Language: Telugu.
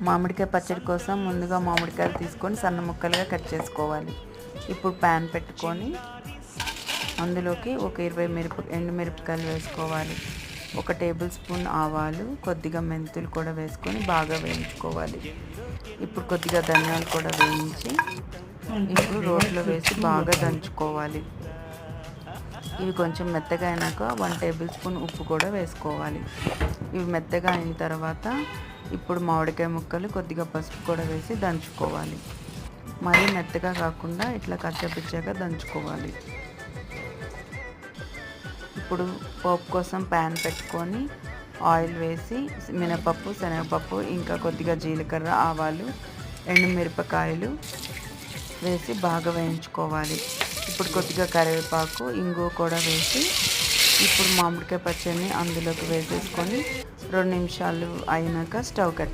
మామిడికాయ పచ్చడి కోసం ముందుగా మామిడికాయలు తీసుకొని సన్న ముక్కలుగా కట్ చేసుకోవాలి. ఇప్పుడు ప్యాన్ పెట్టుకొని అందులోకి ఒక 20 ఎండుమిరపకాయలు వేసుకోవాలి. 1 టేబుల్ స్పూన్ ఆవాలు, కొద్దిగా మెంతులు కూడా వేసుకొని బాగా వేయించుకోవాలి. ఇప్పుడు కొద్దిగా ధనియాలు కూడా వేయించి ఇప్పుడు రోట్లో వేసి బాగా దంచుకోవాలి. ఇవి కొంచెం మెత్తగా అయినాక 1 టేబుల్ స్పూన్ ఉప్పు కూడా వేసుకోవాలి. ఇవి మెత్తగా అయిన తర్వాత ఇప్పుడు మామిడికాయ ముక్కలు, కొద్దిగా పసుపు కూడా వేసి దంచుకోవాలి. మరీ మెత్తగా కాకుండా ఇట్లా కచ్చపిచ్చగా దంచుకోవాలి. ఇప్పుడు పోపు కోసం ప్యాన్ పెట్టుకొని ఆయిల్ వేసి మినపప్పు, శనగపప్పు, ఇంకా కొద్దిగా జీలకర్ర, ఆవాలు, ఎండుమిరపకాయలు వేసి బాగా వేయించుకోవాలి. ఇప్పుడు కొద్దిగా కరివేపాకు, ఇంగువ కూడా వేసి ఇప్పుడు మామిడికాయ పచ్చడిని అందులోకి వేసేసుకొని 2 నిమిషాలు అయినాక స్టవ్ కట్